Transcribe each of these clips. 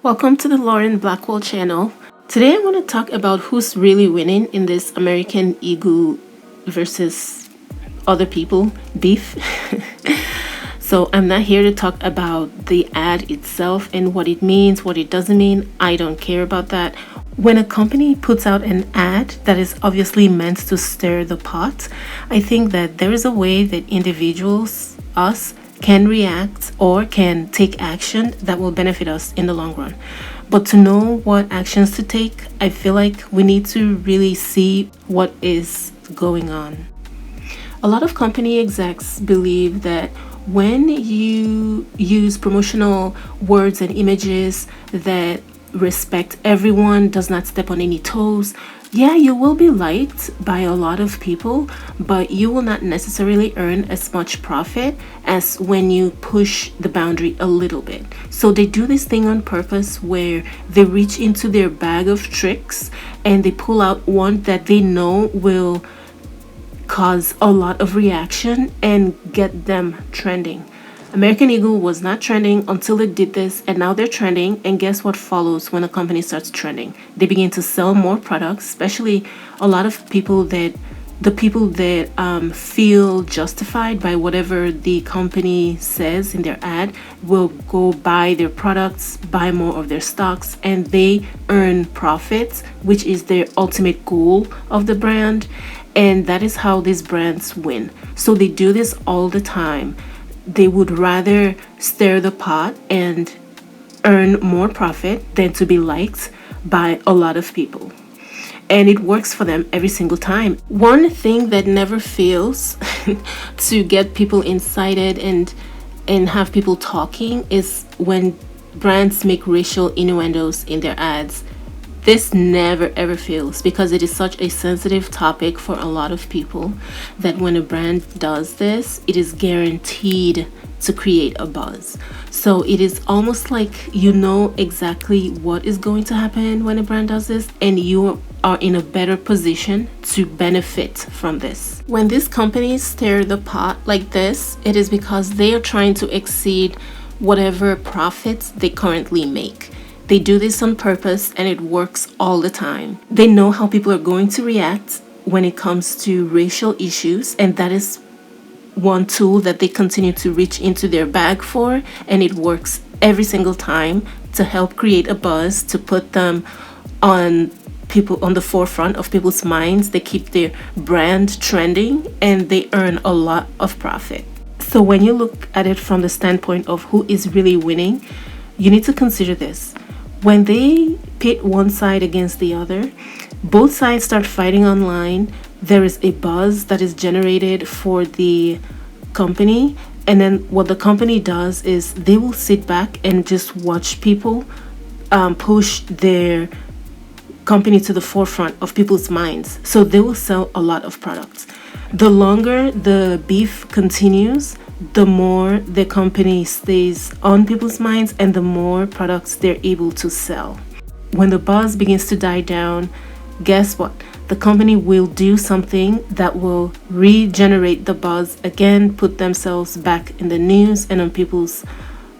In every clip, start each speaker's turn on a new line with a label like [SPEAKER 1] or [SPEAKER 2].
[SPEAKER 1] Welcome to the Lauren Blackwell channel. Today I want to talk about who's really winning in this American Eagle versus other people beef. So I'm not here to talk about the ad itself and what it means, what it doesn't mean. I don't care about that. When a company puts out an ad that is obviously meant to stir the pot, I think that there is a way that individuals, us, can react or can take action that will benefit us in the long run. But to know what actions to take, I feel like we need to really see what is going on. A lot of company execs believe that when you use promotional words and images that respect everyone, does not step on any toes, yeah, you will be liked by a lot of people, but you will not necessarily earn as much profit as when you push the boundary a little bit. So they do this thing on purpose where they reach into their bag of tricks and they pull out one that they know will cause a lot of reaction and get them trending. American Eagle was not trending until it did this, and now they're trending. And guess what follows when a company starts trending? They begin to sell more products, especially a lot of people that feel justified by whatever the company says in their ad will go buy their products, buy more of their stocks, and they earn profits, which is their ultimate goal of the brand. And that is how these brands win. So they do this all the time. They would rather stir the pot and earn more profit than to be liked by a lot of people. And it works for them every single time. One thing that never fails to get people incited and have people talking is when brands make racial innuendos in their ads. This never ever fails because it is such a sensitive topic for a lot of people that when a brand does this, it is guaranteed to create a buzz. So it is almost like you know exactly what is going to happen when a brand does this, and you are in a better position to benefit from this. When these companies stir the pot like this, it is because they are trying to exceed whatever profits they currently make. They do this on purpose and it works all the time. They know how people are going to react when it comes to racial issues, and that is one tool that they continue to reach into their bag for, and it works every single time to help create a buzz, to put them on the forefront of people's minds. They keep their brand trending and they earn a lot of profit. So when you look at it from the standpoint of who is really winning, you need to consider this. When they pit one side against the other, both sides start fighting online. There is a buzz that is generated for the company. And then what the company does is they will sit back and just watch people push their company to the forefront of people's minds. So they will sell a lot of products. The longer the beef continues, the more the company stays on people's minds and the more products they're able to sell. When the buzz begins to die down, guess what? The company will do something that will regenerate the buzz again, put themselves back in the news and on people's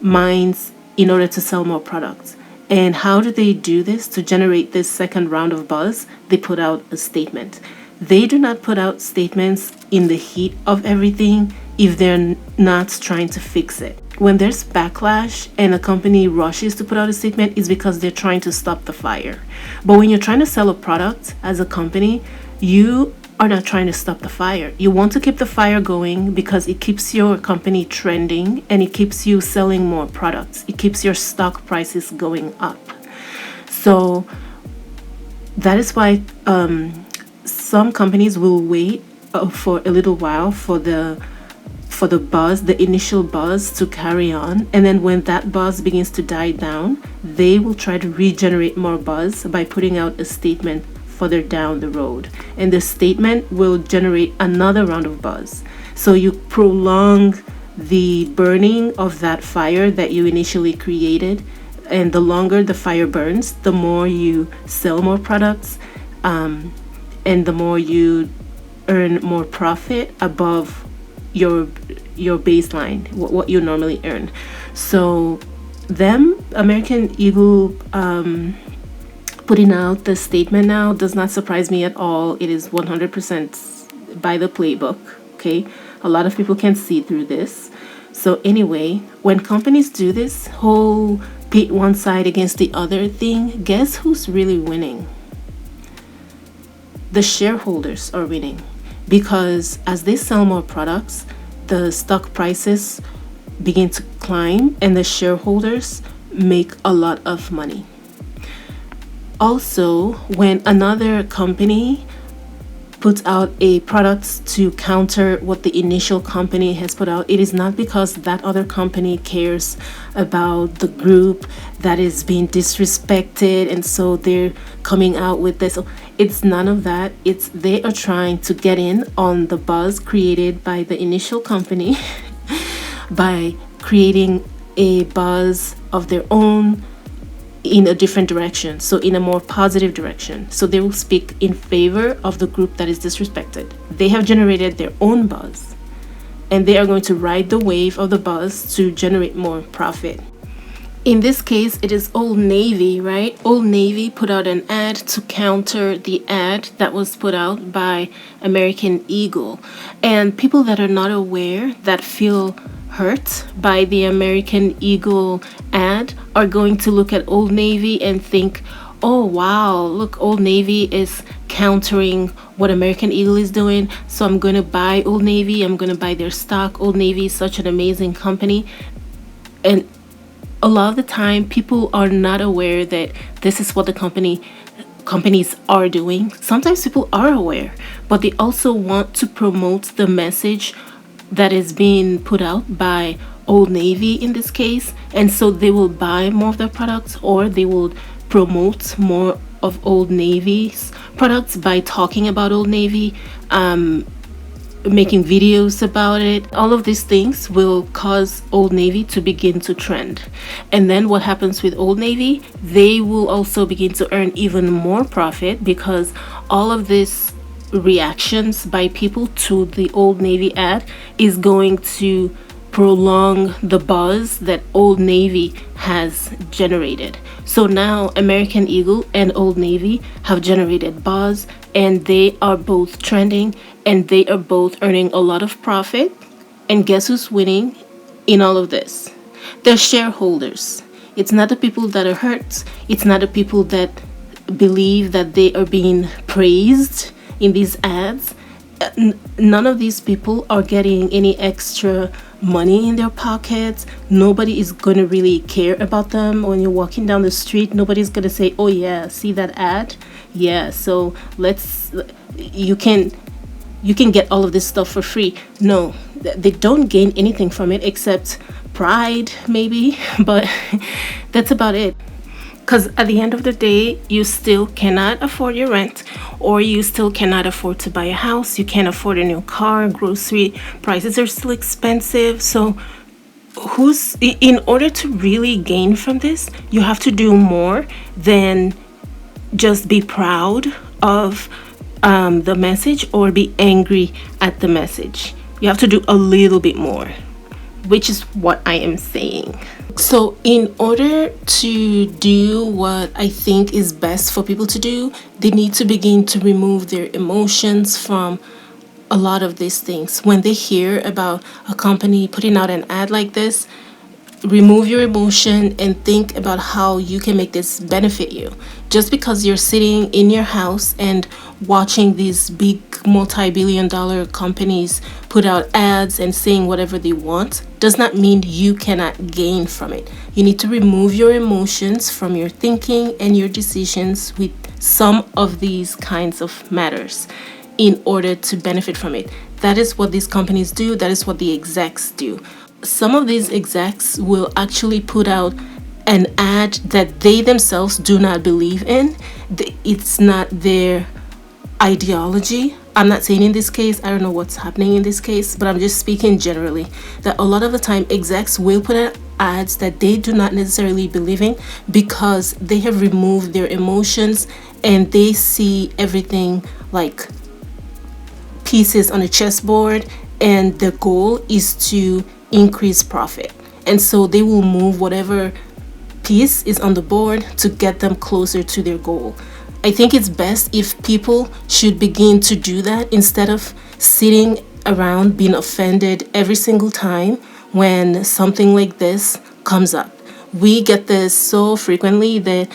[SPEAKER 1] minds in order to sell more products. And how do they do this to generate this second round of buzz? They put out a statement. They do not put out statements in the heat of everything if they're not trying to fix it. When there's backlash and a company rushes to put out a statement, it's because they're trying to stop the fire. But when you're trying to sell a product as a company, you are not trying to stop the fire. You want to keep the fire going because it keeps your company trending and it keeps you selling more products. It keeps your stock prices going up. So that is why some companies will wait for a little while for the buzz, the initial buzz, to carry on, and then when that buzz begins to die down, they will try to regenerate more buzz by putting out a statement further down the road, and the statement will generate another round of buzz. So you prolong the burning of that fire that you initially created, and the longer the fire burns, the more you sell more products, and the more you earn more profit above your baseline, what you normally earn. So American Eagle, putting out the statement now does not surprise me at all. It is 100% by the playbook. Okay, a lot of people can see through this. So anyway, when companies do this whole pit one side against the other thing, guess who's really winning? The shareholders are winning, because as they sell more products, the stock prices begin to climb and the shareholders make a lot of money. Also, when another company puts out a product to counter what the initial company has put out, it is not because that other company cares about the group that is being disrespected and so they're coming out with this. It's none of that. It's they are trying to get in on the buzz created by the initial company by creating a buzz of their own in a different direction, so in a more positive direction. So they will speak in favor of the group that is disrespected. They have generated their own buzz and they are going to ride the wave of the buzz to generate more profit. In this case, it is Old Navy, right? Old Navy put out an ad to counter the ad that was put out by American Eagle. And people that are not aware, that feel hurt by the American Eagle ad, are going to look at Old Navy and think, oh wow, look, Old Navy is countering what American Eagle is doing, so I'm going to buy Old Navy, I'm going to buy their stock. Old Navy is such an amazing company. And a lot of the time people are not aware that this is what the companies are doing. Sometimes people are aware, but they also want to promote the message that is being put out by Old Navy in this case, and so they will buy more of their products, or they will promote more of Old Navy's products by talking about Old Navy, making videos about it. All of these things will cause Old Navy to begin to trend. And then what happens with Old Navy? They will also begin to earn even more profit, because all of this reactions by people to the Old Navy ad is going to prolong the buzz that Old Navy has generated. So now American Eagle and Old Navy have generated buzz, and they are both trending and they are both earning a lot of profit. And guess who's winning in all of this? The shareholders. It's not the people that are hurt. It's not the people that believe that they are being praised in these ads. None of these people are getting any extra money in their pockets. Nobody is going to really care about them when you're walking down the street. Nobody's going to say, oh yeah, see that ad? Yeah, so you can get all of this stuff for free. No, they don't gain anything from it except pride maybe, but that's about it. Because at the end of the day, you still cannot afford your rent, or you still cannot afford to buy a house. You can't afford a new car. Grocery prices are still expensive. So in order to really gain from this, you have to do more than just be proud of the message or be angry at the message. You have to do a little bit more, which is what I am saying. So in order to do what I think is best for people to do, they need to begin to remove their emotions from a lot of these things. When they hear about a company putting out an ad like this, remove your emotion and think about how you can make this benefit you. Just because you're sitting in your house and watching these big multi-billion-dollar companies put out ads and saying whatever they want does not mean you cannot gain from it. You need to remove your emotions from your thinking and your decisions with some of these kinds of matters in order to benefit from it. That is what these companies do. That is what the execs do. Some of these execs will actually put out an ad that they themselves do not believe in. It's not their ideology. I'm not saying in this case, I don't know what's happening in this case, but I'm just speaking generally, that a lot of the time execs will put out ads that they do not necessarily believe in because they have removed their emotions and they see everything like pieces on a chessboard, and the goal is to increase profit. And so they will move whatever piece is on the board to get them closer to their goal. I think it's best if people should begin to do that instead of sitting around being offended every single time when something like this comes up. We get this so frequently that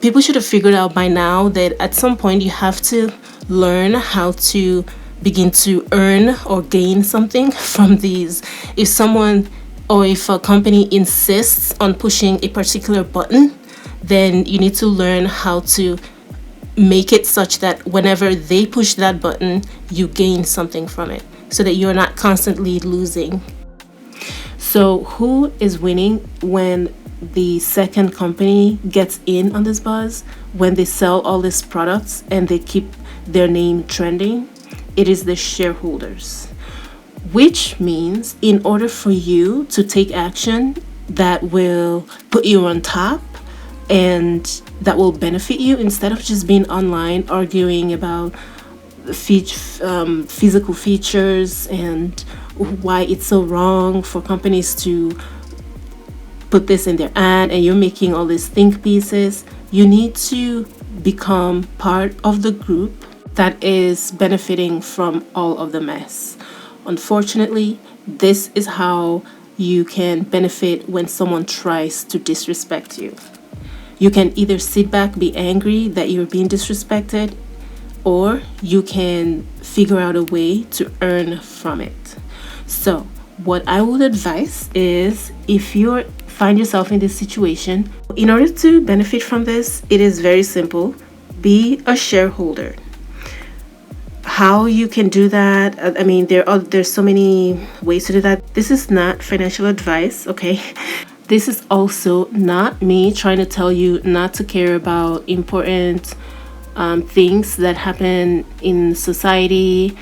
[SPEAKER 1] people should have figured out by now that at some point you have to learn how to begin to earn or gain something from these. If someone or if a company insists on pushing a particular button, then you need to learn how to make it such that whenever they push that button, you gain something from it so that you're not constantly losing. So who is winning when the second company gets in on this buzz, when they sell all these products and they keep their name trending? It is the shareholders, which means in order for you to take action that will put you on top and that will benefit you, instead of just being online arguing about physical features and why it's so wrong for companies to put this in their ad and you're making all these think pieces, you need to become part of the group that is benefiting from all of the mess. Unfortunately, this is how you can benefit when someone tries to disrespect you. You can either sit back, be angry that you're being disrespected, or you can figure out a way to earn from it. So, what I would advise is if you find yourself in this situation, in order to benefit from this, it is very simple. Be a shareholder. How you can do that, I mean, there's so many ways to do that. This is not financial advice, okay? This is also not me trying to tell you not to care about important things that happen in society,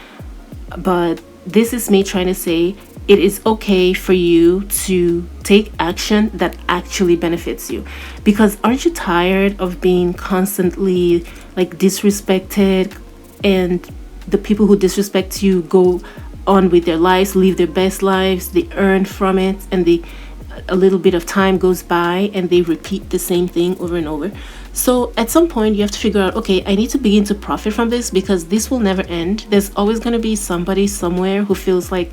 [SPEAKER 1] but this is me trying to say it is okay for you to take action that actually benefits you. Because aren't you tired of being constantly like disrespected, and the people who disrespect you go on with their lives, live their best lives, they earn from it, and a little bit of time goes by and they repeat the same thing over and over. So at some point you have to figure out, okay, I need to begin to profit from this because this will never end. There's always going to be somebody somewhere who feels like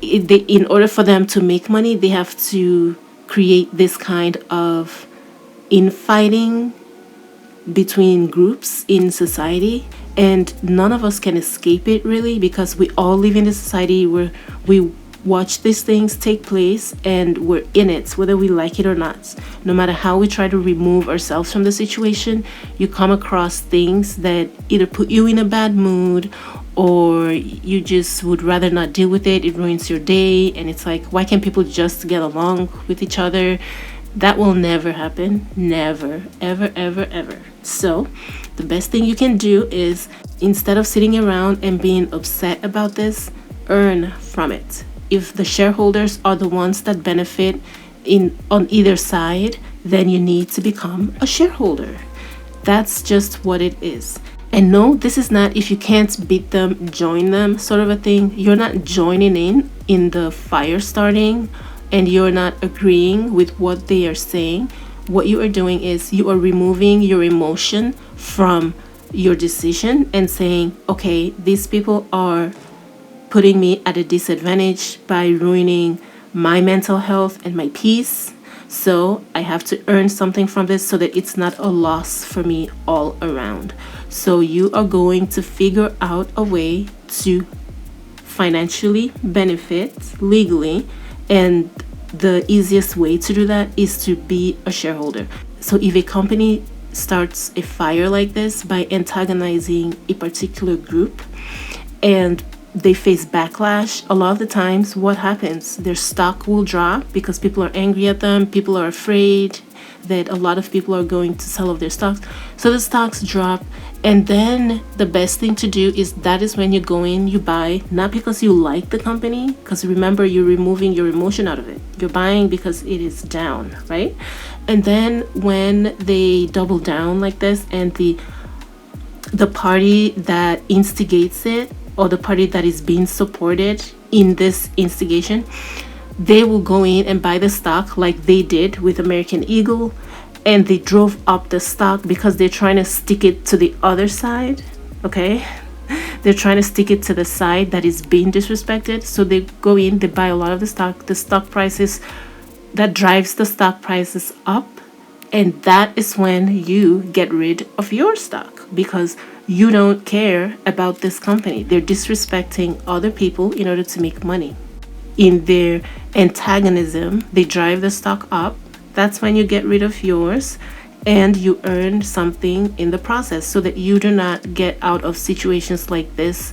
[SPEAKER 1] in order for them to make money, they have to create this kind of infighting between groups in society, and none of us can escape it really, because we all live in a society where we watch these things take place and we're in it, whether we like it or not. No matter how we try to remove ourselves from the situation, you come across things that either put you in a bad mood or you just would rather not deal with it. It ruins your day, and it's like, why can't people just get along with each other? That will never happen. Never, ever, ever, ever. So the best thing you can do is, instead of sitting around and being upset about this, earn from it. If the shareholders are the ones that benefit on either side, then you need to become a shareholder. That's just what it is. And no, this is not if you can't beat them, join them sort of a thing. You're not joining in the fire starting, and you're not agreeing with what they are saying. What you are doing is you are removing your emotion from your decision and saying, okay, these people are putting me at a disadvantage by ruining my mental health and my peace. So I have to earn something from this so that it's not a loss for me all around. So you are going to figure out a way to financially benefit legally, and the easiest way to do that is to be a shareholder. So if a company starts a fire like this by antagonizing a particular group and they face backlash, a lot of the times what happens, their stock will drop because people are angry at them. People are afraid that a lot of people are going to sell off their stocks, so the stocks drop. And then the best thing to do is, that is when you go in, you buy, not because you like the company, because remember, you're removing your emotion out of it. You're buying because it is down, right? And then when they double down like this, and the party that instigates it, or the party that is being supported in this instigation, they will go in and buy the stock like they did with American Eagle, and they drove up the stock because they're trying to stick it to the other side. Okay, they're trying to stick it to the side that is being disrespected. So they go in, they buy a lot of the stock prices, that drives the stock prices up, and that is when you get rid of your stock because you don't care about this company. They're disrespecting other people in order to make money. In their antagonism, they drive the stock up. That's when you get rid of yours, and you earn something in the process so that you do not get out of situations like this,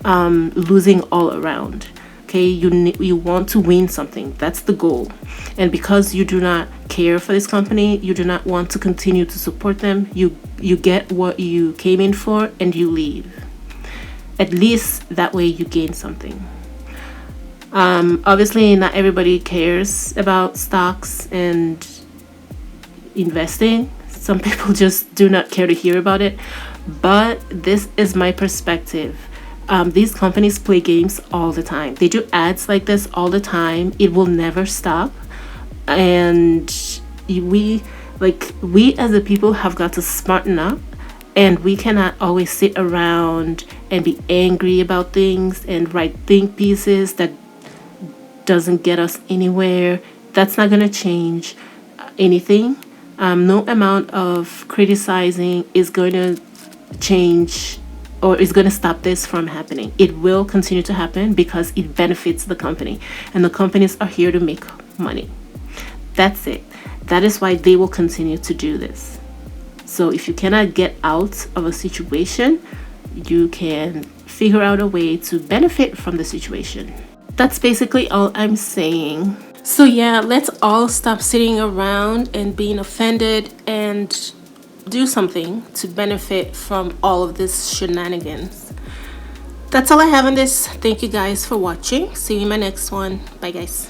[SPEAKER 1] losing all around. Okay, you want to win something. That's the goal. And because you do not care for this company, you do not want to continue to support them, you get what you came in for and you leave. At least that way you gain something. Obviously not everybody cares about stocks and investing. Some people just do not care to hear about it, but this is my perspective. These companies play games all the time. They do ads like this all the time. It will never stop. And we as a people have got to smarten up, and we cannot always sit around and be angry about things and write think pieces that doesn't get us anywhere. That's not going to change anything. No amount of criticizing is going to change or is going to stop this from happening. It will continue to happen because it benefits the company, and the companies are here to make money. That's it. That is why they will continue to do this. So if you cannot get out of a situation, you can figure out a way to benefit from the situation. That's basically all I'm saying. So yeah, let's all stop sitting around and being offended and do something to benefit from all of this shenanigans. That's all I have on this. Thank you guys for watching. See you in my next one. Bye guys.